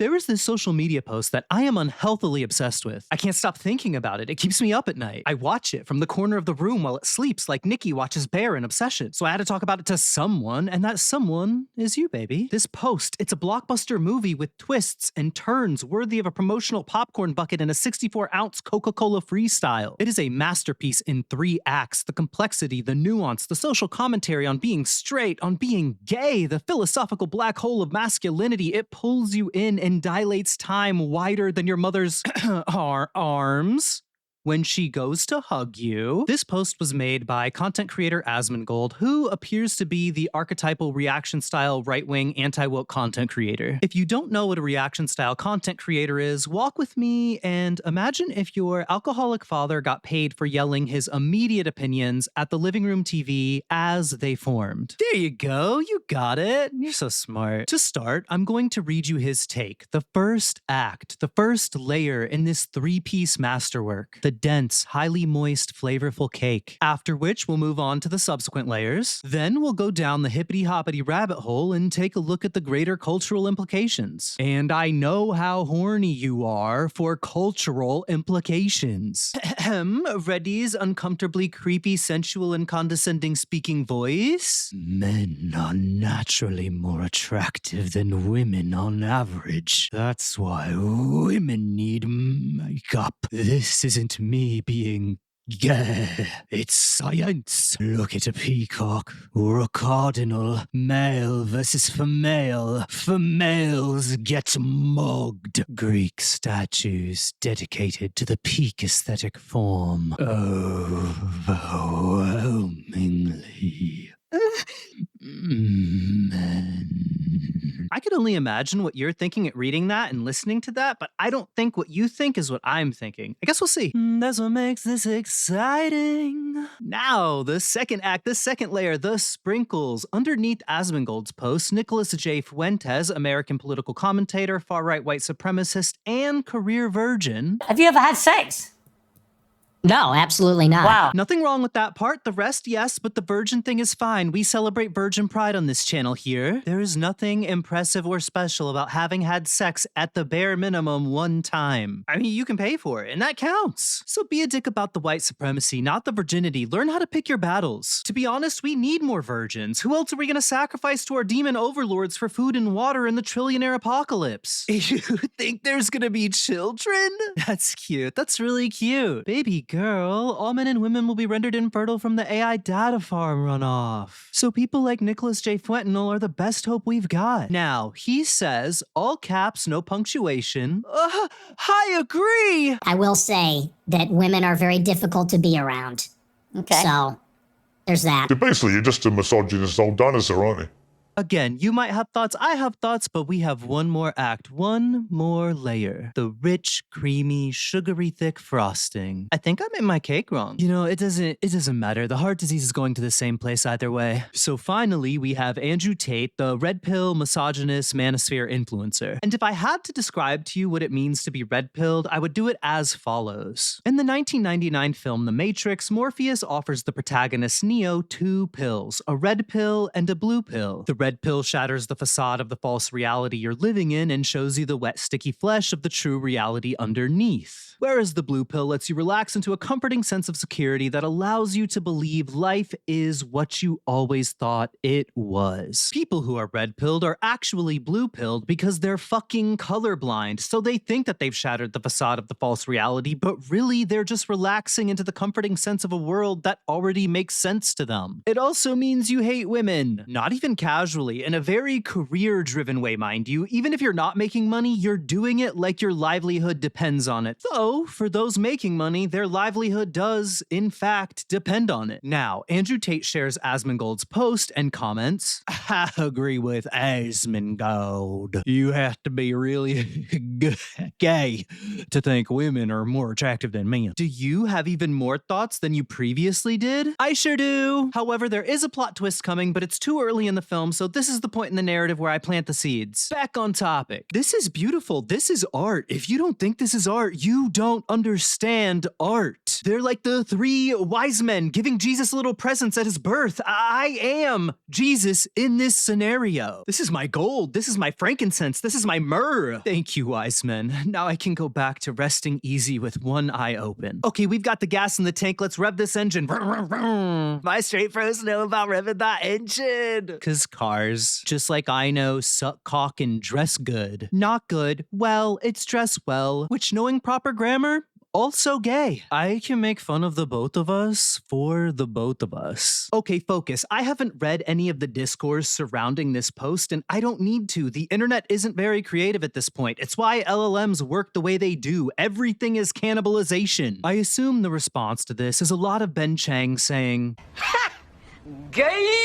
There is this social media post that I am unhealthily obsessed with. I can't stop thinking about it. It keeps me up at night. I watch it from the corner of the room while it sleeps like Nikki watches Bear in Obsession. So I had to talk about it to someone, and that someone is you, baby. This post, it's a blockbuster movie with twists and turns worthy of a promotional popcorn bucket in a 64-ounce Coca-Cola freestyle. It is a masterpiece in 3 acts. The complexity, the nuance, the social commentary on being straight, on being gay, the philosophical black hole of masculinity. It pulls you in and dilates time wider than your mother's arms when she goes to hug you. This post was made by content creator ASMONGOLD, who appears to be the archetypal reaction-style right-wing anti-woke content creator. If you don't know what a reaction-style content creator is, walk with me and imagine if your alcoholic father got paid for yelling his immediate opinions at the living room TV as they formed. There you go, you got it. You're so smart. To start, I'm going to read you his take, the first act, the first layer in this 3-piece masterwork. The dense, highly moist, flavorful cake. After which, we'll move on to the subsequent layers. Then we'll go down the hippity-hoppity rabbit hole and take a look at the greater cultural implications. And I know how horny you are for cultural implications. Reddy's uncomfortably creepy, sensual, and condescending speaking voice. Men are naturally more attractive than women on average. That's why women need makeup. This isn't me being gay. It's science. Look at a peacock or a cardinal. Male versus female. Females get mugged. Greek statues dedicated to the peak aesthetic form. Overwhelmingly. Men. I could only imagine what you're thinking at reading that and listening to that, but I don't think what you think is what I'm thinking. I guess we'll see. That's what makes this exciting. Now, the second act, the second layer, the sprinkles. Underneath ASMONGOLD's post, Nicholas J. Fuentes, American political commentator, far-right white supremacist, and career virgin. Have you ever had sex? No, absolutely not. Wow. Nothing wrong with that part. The rest, yes, but the virgin thing is fine. We celebrate virgin pride on this channel here. There is nothing impressive or special about having had sex at the bare minimum one time. I mean, you can pay for it, and that counts. So be a dick about the white supremacy, not the virginity. Learn how to pick your battles. To be honest, we need more virgins. Who else are we gonna sacrifice to our demon overlords for food and water in the trillionaire apocalypse? You think there's gonna be children? That's cute. That's really cute. Baby girl, all men and women will be rendered infertile from the AI data farm runoff. So people like Nicholas J. Fuentes are the best hope we've got. Now, he says, all caps, no punctuation. I agree! I will say that women are very difficult to be around. Okay. So, there's that. Basically, you're just a misogynist old dinosaur, aren't you? Again, you might have thoughts, I have thoughts, but we have one more act, one more layer. The rich, creamy, sugary thick frosting. I think I made my cake wrong. You know, it doesn't matter. The heart disease is going to the same place either way. So finally, we have Andrew Tate, the red pill, misogynist, manosphere influencer. And if I had to describe to you what it means to be red pilled, I would do it as follows. In the 1999 film The Matrix, Morpheus offers the protagonist Neo 2 pills, a red pill and a blue pill. The red pill shatters the facade of the false reality you're living in and shows you the wet, sticky flesh of the true reality underneath. Whereas the blue pill lets you relax into a comforting sense of security that allows you to believe life is what you always thought it was. People who are red-pilled are actually blue-pilled because they're fucking colorblind, so they think that they've shattered the facade of the false reality, but really they're just relaxing into the comforting sense of a world that already makes sense to them. It also means you hate women, not even casually, in a very career-driven way, mind you. Even if you're not making money, you're doing it like your livelihood depends on it. Though, for those making money, their livelihood does, in fact, depend on it. Now, Andrew Tate shares ASMONGOLD's post and comments, I agree with ASMONGOLD. You have to be really gay to think women are more attractive than men. Do you have even more thoughts than you previously did? I sure do. However, there is a plot twist coming, but it's too early in the film, so so this is the point in the narrative where I plant the seeds. Back on topic. This is beautiful. This is art. If you don't think this is art, you don't understand art. They're like the three wise men giving Jesus little presents at his birth. I am Jesus in this scenario. This is my gold. This is my frankincense. This is my myrrh. Thank you, wise men. Now I can go back to resting easy with one eye open. Okay, we've got the gas in the tank. Let's rev this engine. My straight pros know about revving that engine. Cause cars, just like I know, suck cock and dress good. Not good. Well, it's dress well, which knowing proper grammar, also gay. I can make fun of the both of us for the both of us. Okay, focus. I haven't read any of the discourse surrounding this post, and I don't need to. The internet isn't very creative at this point. It's why LLMs work the way they do. Everything is cannibalization. I assume the response to this is a lot of Ben Chang saying, "Ha! Gay!"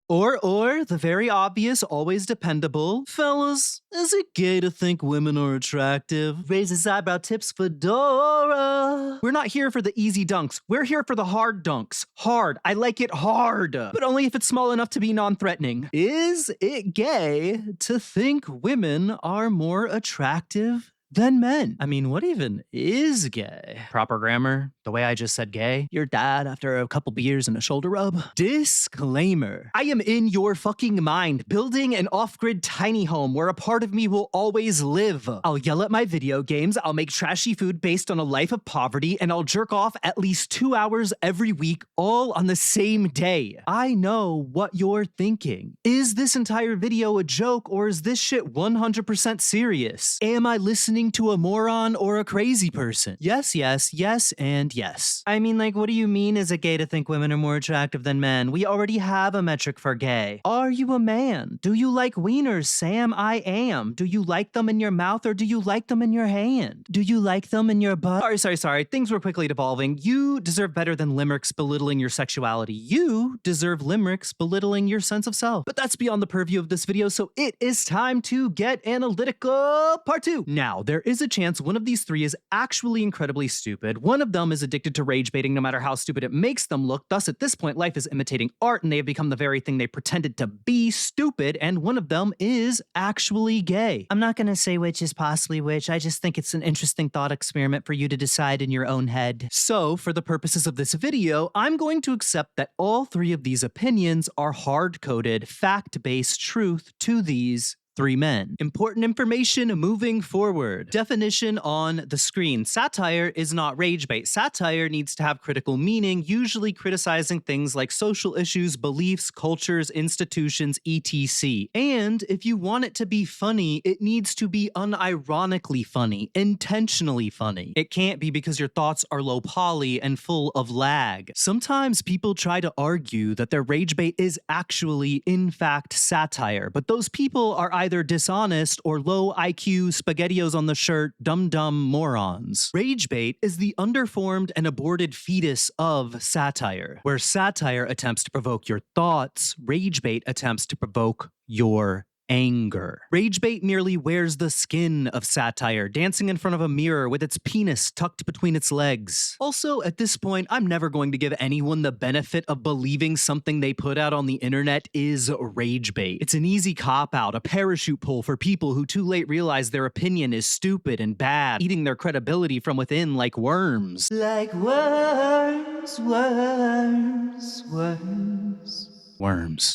Or the very obvious, always dependable, fellas, is it gay to think women are attractive? Raises eyebrow tips, fedora. We're not here for the easy dunks. We're here for the hard dunks. Hard. I like it hard. But only if it's small enough to be non-threatening. Is it gay to think women are more attractive than men? I mean, what even is gay? Proper grammar? The way I just said gay? Your dad after a couple beers and a shoulder rub? Disclaimer. I am in your fucking mind, building an off-grid tiny home where a part of me will always live. I'll yell at my video games, I'll make trashy food based on a life of poverty, and I'll jerk off at least 2 hours every week, all on the same day. I know what you're thinking. Is this entire video a joke, or is this shit 100% serious? Am I listening to a moron or a crazy person? Yes, yes, yes, and yes. I mean, like, what do you mean is it gay to think women are more attractive than men? We already have a metric for gay. Are you a man? Do you like wieners, Sam? I am. Do you like them in your mouth or do you like them in your hand? Do you like them in your butt? Sorry. Things were quickly devolving. You deserve better than limericks belittling your sexuality. You deserve limericks belittling your sense of self. But that's beyond the purview of this video, so it is time to get analytical. Part 2. Now, there is a chance one of these three is actually incredibly stupid. One of them is addicted to rage baiting no matter how stupid it makes them look. Thus, at this point, life is imitating art and they have become the very thing they pretended to be, stupid, and one of them is actually gay. I'm not gonna say which is possibly which. I just think it's an interesting thought experiment for you to decide in your own head. So, for the purposes of this video, I'm going to accept that all three of these opinions are hard-coded, fact-based truth to these three men. Important information moving forward. Definition on the screen. Satire is not rage bait. Satire needs to have critical meaning, usually criticizing things like social issues, beliefs, cultures, institutions, etc. And if you want it to be funny, it needs to be unironically funny, intentionally funny. It can't be because your thoughts are low poly and full of lag. Sometimes people try to argue that their rage bait is actually, in fact, satire, but those people are either dishonest or low IQ spaghettios on the shirt dumb morons. Rage bait is the underformed and aborted fetus of satire. Where satire attempts to provoke your thoughts, rage bait attempts to provoke your anger. Rage bait merely wears the skin of satire, dancing in front of a mirror with its penis tucked between its legs. Also, at this point, I'm never going to give anyone the benefit of believing something they put out on the internet is rage bait. It's an easy cop-out, a parachute pull for people who too late realize their opinion is stupid and bad, eating their credibility from within like worms. Like worms.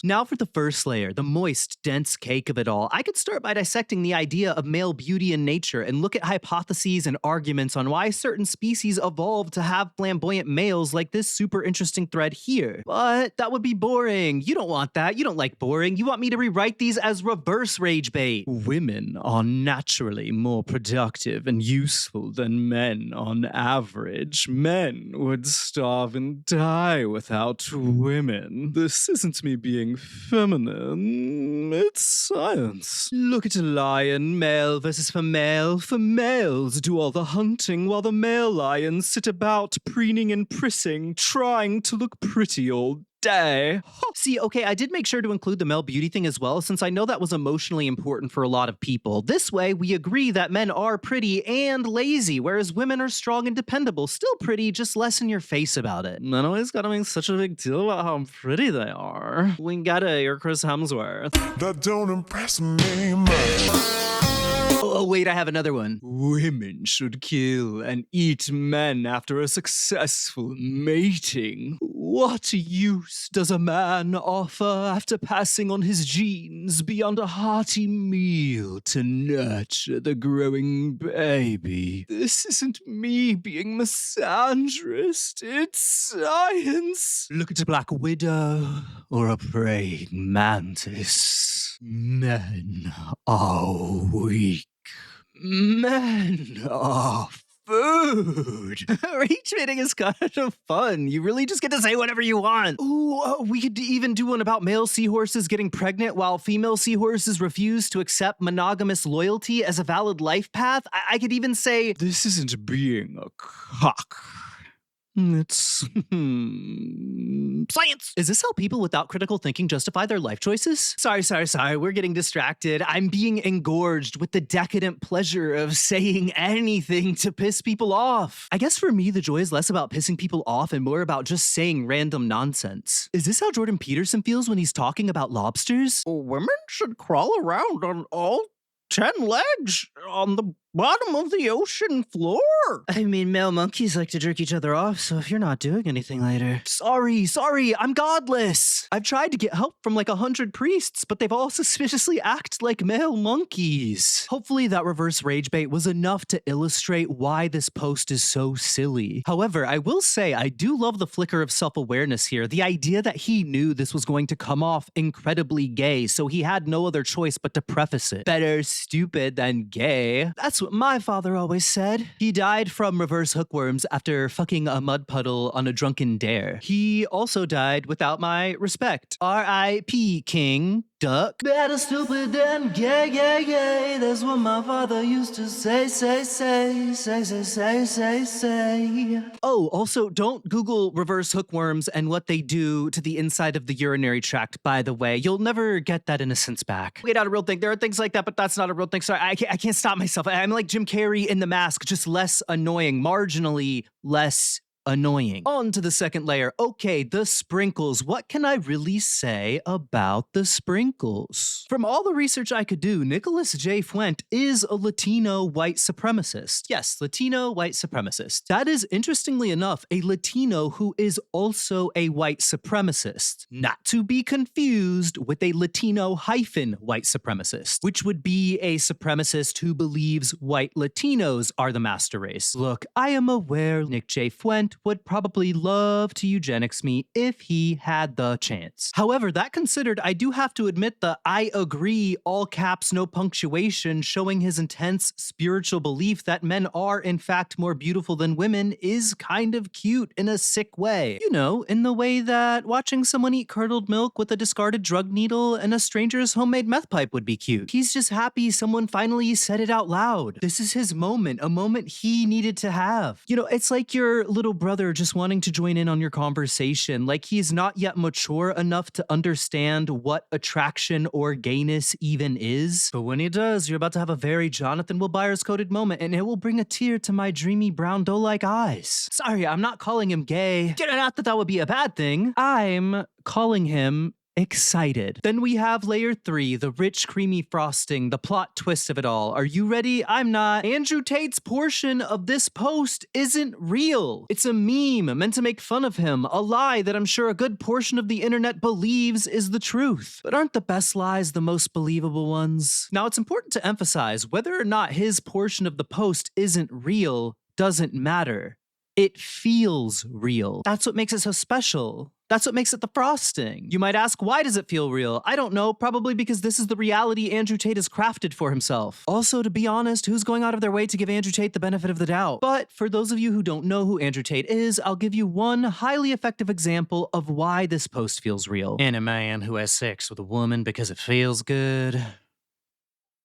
Now for the first layer, the moist, dense cake of it all. I could start by dissecting the idea of male beauty in nature and look at hypotheses and arguments on why certain species evolved to have flamboyant males like this super interesting thread here. But that would be boring. You don't want that. You don't like boring. You want me to rewrite these as reverse rage bait. Women are naturally more productive and useful than men on average. Men would starve and die without women. This isn't me being feminine, it's science. Look at a lion, male versus female. Females do all the hunting while the male lions sit about preening and prissing, trying to look pretty all day. See, okay, I did make sure to include the male beauty thing as well, since I know that was emotionally important for a lot of people. This way, we agree that men are pretty and lazy, whereas women are strong and dependable. Still pretty, just less in your face about it. Men always gotta make such a big deal about how pretty they are. We gotta, you're Chris Hemsworth. That don't impress me much. Oh, wait, I have another one. Women should kill and eat men after a successful mating. What use does a man offer after passing on his genes beyond a hearty meal to nurture the growing baby? This isn't me being misandrist, it's science. Look at a black widow or a praying mantis. Men are weak. Men are food. Rage baiting is kind of fun. You really just get to say whatever you want. Ooh, we could even do one about male seahorses getting pregnant while female seahorses refuse to accept monogamous loyalty as a valid life path. I could even say, this isn't being a cock. It's science. Is this how people without critical thinking justify their life choices? Sorry. We're getting distracted. I'm being engorged with the decadent pleasure of saying anything to piss people off. I guess for me, the joy is less about pissing people off and more about just saying random nonsense. Is this how Jordan Peterson feels when he's talking about lobsters? Women should crawl around on all 10 legs on the bottom of the ocean floor. I mean, male monkeys like to jerk each other off, so if you're not doing anything later. Sorry, I'm godless. I've tried to get help from like 100 priests, but they've all suspiciously acted like male monkeys. Hopefully that reverse rage bait was enough to illustrate why this post is so silly. However, I will say I do love the flicker of self-awareness here. The idea that he knew this was going to come off incredibly gay, so he had no other choice but to preface it. Better stupid than gay. That's what my father always said. He died from reverse hookworms after fucking a mud puddle on a drunken dare. He also died without my respect. R.I.P. King Duck. Better stupid than gay. That's what my father used to say. Oh, also, don't Google reverse hookworms and what they do to the inside of the urinary tract, by the way. You'll never get that innocence back. Wait, not a real thing. There are things like that, but that's not a real thing. Sorry, I can't stop myself. I'm like Jim Carrey in The Mask, just less annoying, marginally less annoying. On to the second layer. Okay, the sprinkles. What can I really say about the sprinkles? From all the research I could do, Nicholas J. Fuente is a Latino white supremacist. Yes, Latino white supremacist. That is, interestingly enough, a Latino who is also a white supremacist. Not to be confused with a Latino hyphen white supremacist, which would be a supremacist who believes white Latinos are the master race. Look, I am aware Nick J. Fuente would probably love to eugenics me if he had the chance. However, that considered, I do have to admit the I agree, all caps, no punctuation, showing his intense spiritual belief that men are in fact more beautiful than women is kind of cute in a sick way. You know, in the way that watching someone eat curdled milk with a discarded drug needle and a stranger's homemade meth pipe would be cute. He's just happy someone finally said it out loud. This is his moment, a moment he needed to have. You know, it's like your little brother just wanting to join in on your conversation, like he's not yet mature enough to understand what attraction or gayness even is. But when he does, you're about to have a very Jonathan Will Byers-coded moment, and it will bring a tear to my dreamy brown doe-like eyes. Sorry, I'm not calling him gay. Not that that would be a bad thing. I'm calling him excited. Then we have layer 3, the rich creamy frosting, the plot twist of it all. Are you ready? I'm not. Andrew Tate's portion of this post isn't real. It's a meme meant to make fun of him, a lie that I'm sure a good portion of the internet believes is the truth. But aren't the best lies the most believable ones? Now, it's important to emphasize whether or not his portion of the post isn't real doesn't matter. It feels real. That's what makes it so special. That's what makes it the frosting. You might ask, why does it feel real? I don't know, probably because this is the reality Andrew Tate has crafted for himself. Also, to be honest, who's going out of their way to give Andrew Tate the benefit of the doubt? But for those of you who don't know who Andrew Tate is, I'll give you one highly effective example of why this post feels real. And a man who has sex with a woman because it feels good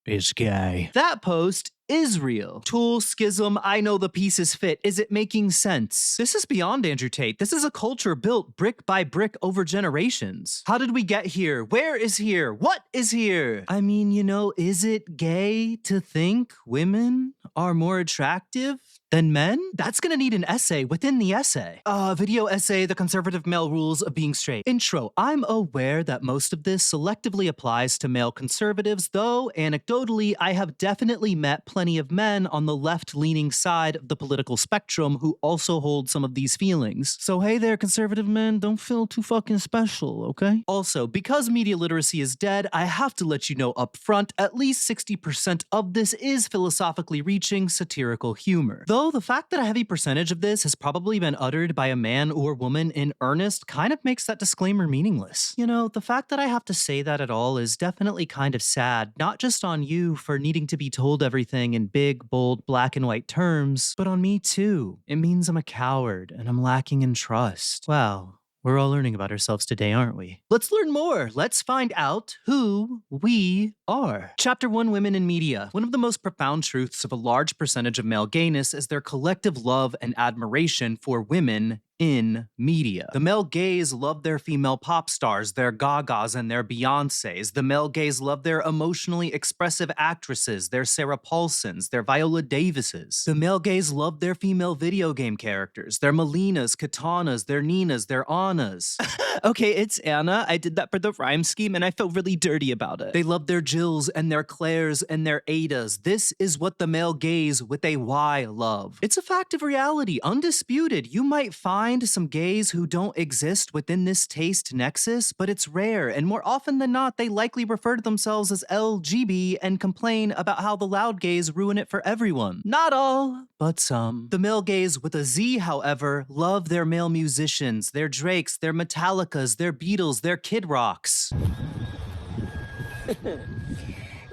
is gay. That post is real. Tool, schism, I know the pieces fit. Is it making sense? This is beyond Andrew Tate. This is a culture built brick by brick over generations. How did we get here? Where is here? What is here? I mean, you know, is it gay to think women are more attractive than men? That's gonna need an essay within the essay. Video essay, The Conservative Male Rules of Being Straight. Intro, I'm aware that most of this selectively applies to male conservatives, though anecdotally, I have definitely met plenty of men on the left-leaning side of the political spectrum who also hold some of these feelings. So hey there, conservative men, don't feel too fucking special, okay? Also, because media literacy is dead, I have to let you know up front, at least 60% of this is philosophically reaching satirical humor. Though the fact that a heavy percentage of this has probably been uttered by a man or woman in earnest kind of makes that disclaimer meaningless. You know, the fact that I have to say that at all is definitely kind of sad, not just on you for needing to be told everything in big, bold, black and white terms, but on me too. It means I'm a coward and I'm lacking in trust. Well, we're all learning about ourselves today, aren't we? Let's learn more. Let's find out who we are. Chapter 1, Women in Media. One of the most profound truths of a large percentage of male gayness is their collective love and admiration for women in media. The male gays love their female pop stars, their Gagas and their Beyoncés. The male gays love their emotionally expressive actresses, their Sarah Paulsons, their Viola Davises. The male gays love their female video game characters, their Mileenas, Kitanas, their Ninas, their Annas. Okay, it's Anna. I did that for the rhyme scheme and I feel really dirty about it. They love their Jills and their Claires and their Adas. This is what the male gays with a Y love. It's a fact of reality, undisputed. You might find some gays who don't exist within this taste nexus, but it's rare, and more often than not, they likely refer to themselves as LGB and complain about how the loud gays ruin it for everyone. Not all, but some. The male gays with a Z, however, love their male musicians, their Drakes, their Metallicas, their Beatles, their Kid Rocks.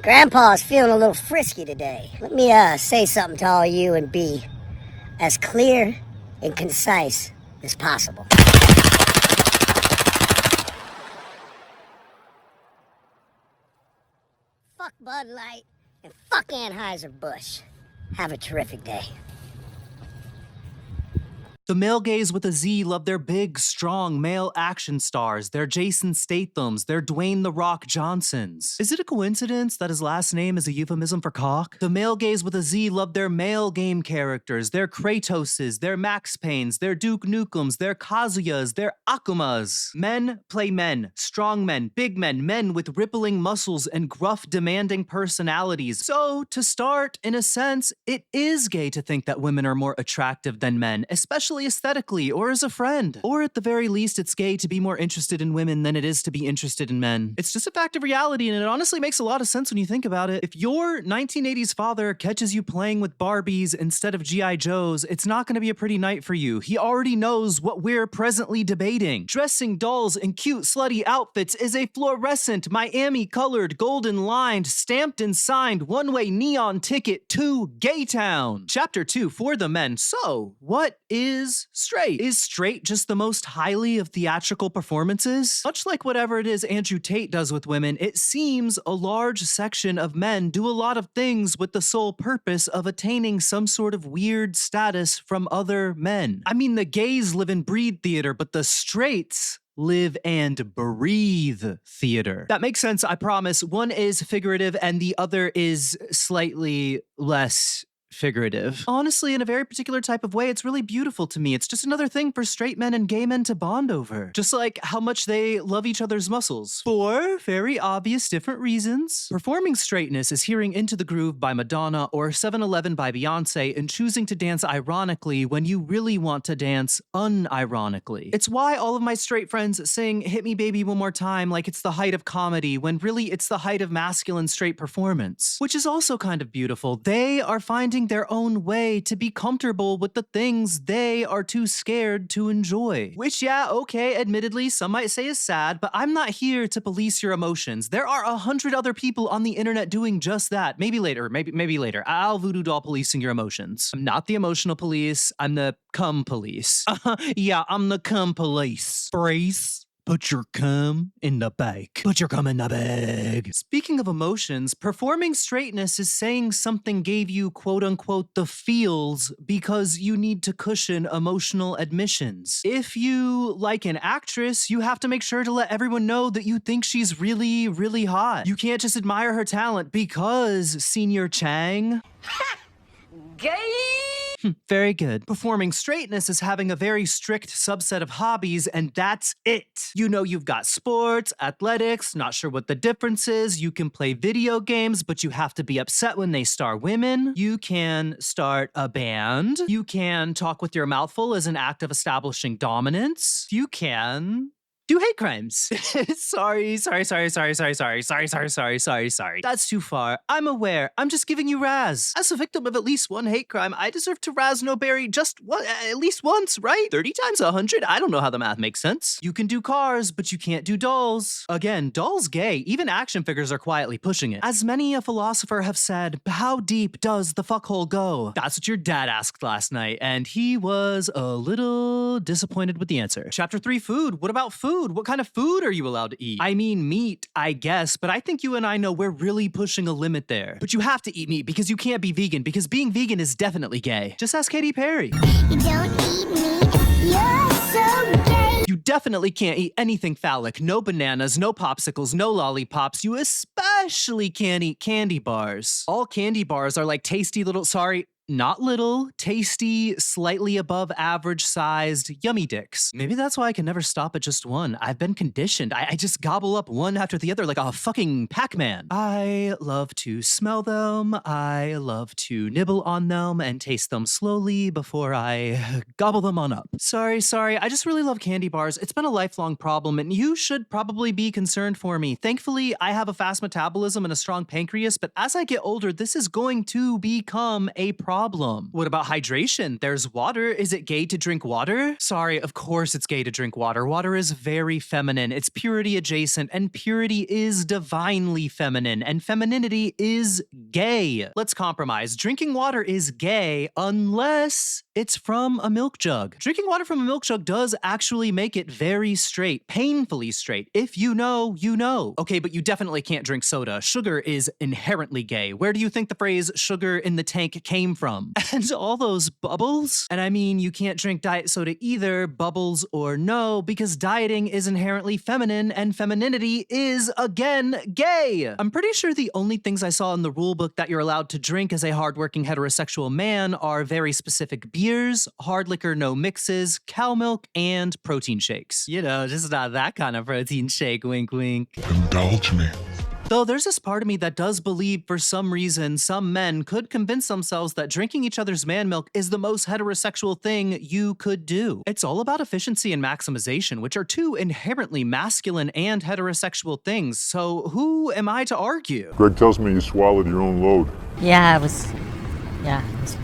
Grandpa's feeling a little frisky today. Let me say something to all you and be as clear and concise as possible. Fuck Bud Light and fuck Anheuser-Busch. Have a terrific day. The male gays with a Z love their big, strong male action stars, their Jason Stathams, their Dwayne The Rock Johnsons. Is it a coincidence that his last name is a euphemism for cock? The male gays with a Z love their male game characters, their Kratoses, their Max Paynes, their Duke Nukem's, their Kazuyas, their Akumas. Men play men, strong men, big men, men with rippling muscles and gruff, demanding personalities. So, to start, in a sense, it is gay to think that women are more attractive than men, especially aesthetically or as a friend. Or at the very least, it's gay to be more interested in women than it is to be interested in men. It's just a fact of reality, and it honestly makes a lot of sense when you think about it. If your 1980s father catches you playing with Barbies instead of G.I. Joes, it's not going to be a pretty night for you. He already knows what we're presently debating. Dressing dolls in cute, slutty outfits is a fluorescent, Miami-colored, golden-lined, stamped and signed one-way neon ticket to Gaytown. Chapter 2, for the men. So, what is straight? Is straight just the most highly of theatrical performances? Much like whatever it is Andrew Tate does with women, it seems a large section of men do a lot of things with the sole purpose of attaining some sort of weird status from other men. I mean, the gays live and breathe theater, but the straights live and breathe theater. That makes sense, I promise. One is figurative and the other is slightly less figurative. Honestly, in a very particular type of way, it's really beautiful to me. It's just another thing for straight men and gay men to bond over. Just like how much they love each other's muscles. For very obvious different reasons. Performing straightness is hearing Into the Groove by Madonna or 7-Eleven by Beyonce and choosing to dance ironically when you really want to dance unironically. It's why all of my straight friends sing Hit Me Baby One More Time like it's the height of comedy when really it's the height of masculine straight performance. Which is also kind of beautiful. They are finding their own way to be comfortable with the things they are too scared to enjoy. Which, yeah, okay, admittedly, some might say is sad, but I'm not here to police your emotions. There are 100 other people on the internet doing just that. Maybe later, maybe later. I'll voodoo doll policing your emotions. I'm not the emotional police, I'm the cum police. Yeah, I'm the cum police. Brace. Put your cum in the bag. Put your cum in the bag. Speaking of emotions, performing straightness is saying something gave you quote unquote the feels because you need to cushion emotional admissions. If you like an actress, you have to make sure to let everyone know that you think she's really, really hot. You can't just admire her talent because Senior Chang. Very good. Performing straightness is having a very strict subset of hobbies, and that's it. You know you've got sports, athletics, not sure what the difference is. You can play video games, but you have to be upset when they star women. You can start a band. You can talk with your mouth full as an act of establishing dominance. You can do hate crimes. Sorry. That's too far. I'm aware. I'm just giving you Raz. As a victim of at least one hate crime, I deserve to Raz no berry just at least once, right? 30 times 100? I don't know how the math makes sense. You can do cars, but you can't do dolls. Again, dolls gay. Even action figures are quietly pushing it. As many a philosopher have said, how deep does the fuckhole go? That's what your dad asked last night, and he was a little disappointed with the answer. Chapter 3, food. What about food? What kind of food are you allowed to eat? I mean, meat, I guess, but I think you and I know we're really pushing a limit there. But you have to eat meat because you can't be vegan, because being vegan is definitely gay. Just ask Katy Perry. You don't eat meat, you're so gay. You definitely can't eat anything phallic. No bananas, no popsicles, no lollipops. You especially can't eat candy bars. All candy bars are like tasty little, not little, tasty, slightly above average sized yummy dicks. Maybe that's why I can never stop at just one. I've been conditioned. I just gobble up one after the other like a fucking Pac-Man. I love to smell them. I love to nibble on them and taste them slowly before I gobble them on up. Sorry. I just really love candy bars. It's been a lifelong problem and you should probably be concerned for me. Thankfully, I have a fast metabolism and a strong pancreas, but as I get older, this is going to become a problem. What about hydration? There's water. Is it gay to drink water? Sorry, of course it's gay to drink water. Water is very feminine. It's purity adjacent, and purity is divinely feminine, and femininity is gay. Let's compromise. Drinking water is gay unless it's from a milk jug. Drinking water from a milk jug does actually make it very straight, painfully straight. If you know, you know. Okay, but you definitely can't drink soda. Sugar is inherently gay. Where do you think the phrase sugar in the tank came from? And all those bubbles? And I mean, you can't drink diet soda either, bubbles or no, because dieting is inherently feminine and femininity is, again, gay. I'm pretty sure the only things I saw in the rule book that you're allowed to drink as a hardworking heterosexual man are very specific beers, hard liquor no mixes, cow milk, and protein shakes. You know, just not that kind of protein shake, wink wink. Indulge me. Though there's this part of me that does believe for some reason some men could convince themselves that drinking each other's man milk is the most heterosexual thing you could do. It's all about efficiency and maximization, which are two inherently masculine and heterosexual things, so who am I to argue? Greg tells me you swallowed your own load. Yeah, it was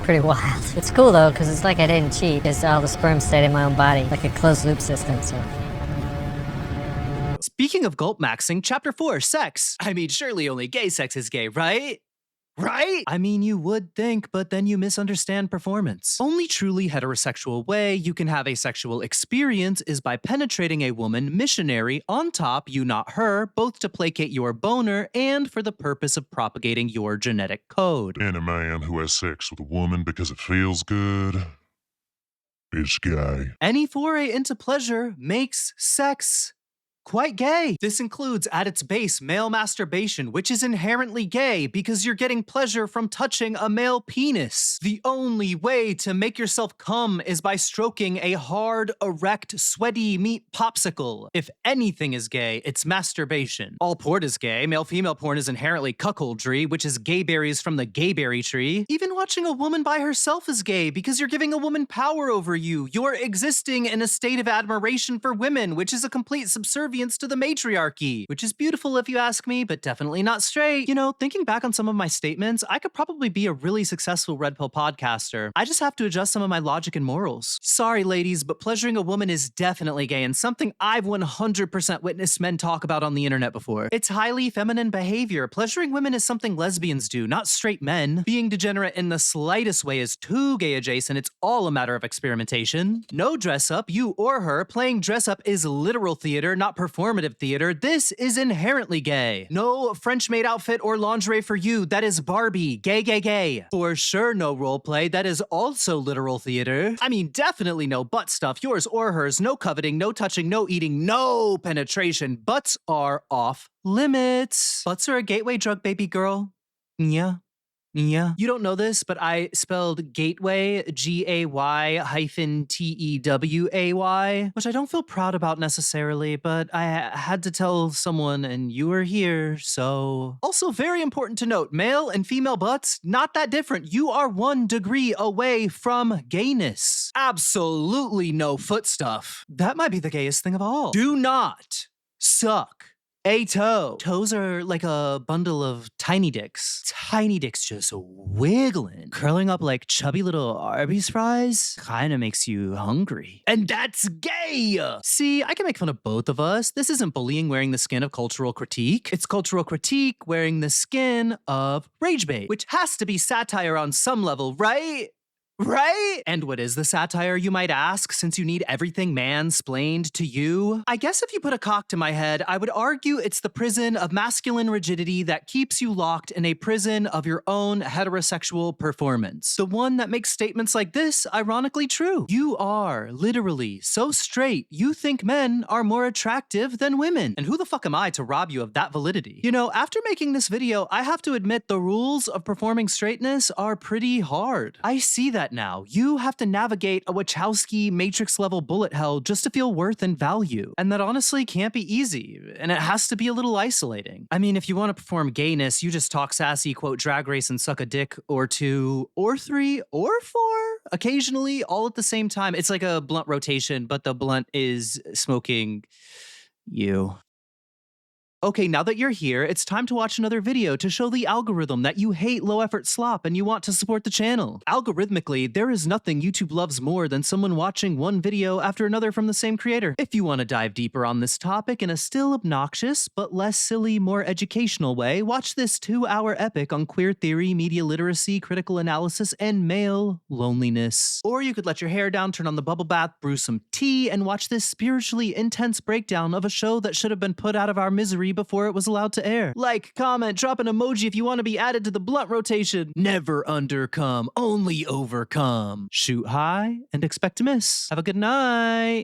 pretty wild. It's cool though, because it's like I didn't cheat, because all the sperm stayed in my own body, like a closed loop system, so. Speaking of gulp maxing, chapter 4, sex. I mean, surely only gay sex is gay, right? Right? I mean, you would think, but then you misunderstand performance. Only truly heterosexual way you can have a sexual experience is by penetrating a woman missionary on top, you not her, both to placate your boner and for the purpose of propagating your genetic code. And a man who has sex with a woman because it feels good is gay. Any foray into pleasure makes sex quite gay. This includes, at its base, male masturbation, which is inherently gay because you're getting pleasure from touching a male penis. The only way to make yourself come is by stroking a hard, erect, sweaty meat popsicle. If anything is gay, it's masturbation. All porn is gay. Male-female porn is inherently cuckoldry, which is gay berries from the gayberry tree. Even watching a woman by herself is gay because you're giving a woman power over you. You're existing in a state of admiration for women, which is a complete subservience subservience to the matriarchy, which is beautiful if you ask me, but definitely not straight. You know, thinking back on some of my statements, I could probably be a really successful Red Pill podcaster. I just have to adjust some of my logic and morals. Sorry, ladies, but pleasuring a woman is definitely gay and something I've 100% witnessed men talk about on the internet before. It's highly feminine behavior. Pleasuring women is something lesbians do, not straight men. Being degenerate in the slightest way is too gay adjacent. It's all a matter of experimentation. No dress up, you or her. Playing dress up is literal theater, not performative theater. This is inherently gay. No French maid outfit or lingerie for you. That is Barbie. Gay, gay, gay. For sure, no role play. That is also literal theater. I mean, definitely no butt stuff, yours or hers. No coveting, no touching, no eating, no penetration. Butts are off limits. Butts are a gateway drug, baby girl. Yeah. Yeah. You don't know this, but I spelled gateway, G-A-Y hyphen T-E-W-A-Y, which I don't feel proud about necessarily, but I had to tell someone and you were here, so. Also very important to note, male and female butts, not that different. You are 1 degree away from gayness. Absolutely no foot stuff. That might be the gayest thing of all. Do not suck a toe. Toes are like a bundle of tiny dicks. Tiny dicks just wiggling, curling up like chubby little Arby's fries. Kinda makes you hungry. And that's gay! See, I can make fun of both of us. This isn't bullying wearing the skin of cultural critique. It's cultural critique wearing the skin of rage bait, which has to be satire on some level, right? Right? And what is the satire, you might ask, since you need everything mansplained to you? I guess if you put a cock to my head, I would argue it's the prison of masculine rigidity that keeps you locked in a prison of your own heterosexual performance. The one that makes statements like this ironically true. You are literally so straight, you think men are more attractive than women. And who the fuck am I to rob you of that validity? You know, after making this video, I have to admit the rules of performing straightness are pretty hard. I see that now. You have to navigate a Wachowski Matrix-level bullet hell just to feel worth and value. And that honestly can't be easy, and it has to be a little isolating. I mean, if you want to perform gayness, you just talk sassy, quote, drag race and suck a dick or 2 or 3 or 4, occasionally, all at the same time. It's like a blunt rotation, but the blunt is smoking you. Okay, now that you're here, it's time to watch another video to show the algorithm that you hate low-effort slop and you want to support the channel. Algorithmically, there is nothing YouTube loves more than someone watching one video after another from the same creator. If you want to dive deeper on this topic in a still obnoxious, but less silly, more educational way, watch this 2-hour epic on queer theory, media literacy, critical analysis, and male loneliness. Or you could let your hair down, turn on the bubble bath, brew some tea, and watch this spiritually intense breakdown of a show that should have been put out of our misery before it was allowed to air. Like, comment, drop an emoji if you want to be added to the blunt rotation. Never undercome, only overcome. Shoot high and expect to miss. Have a good night.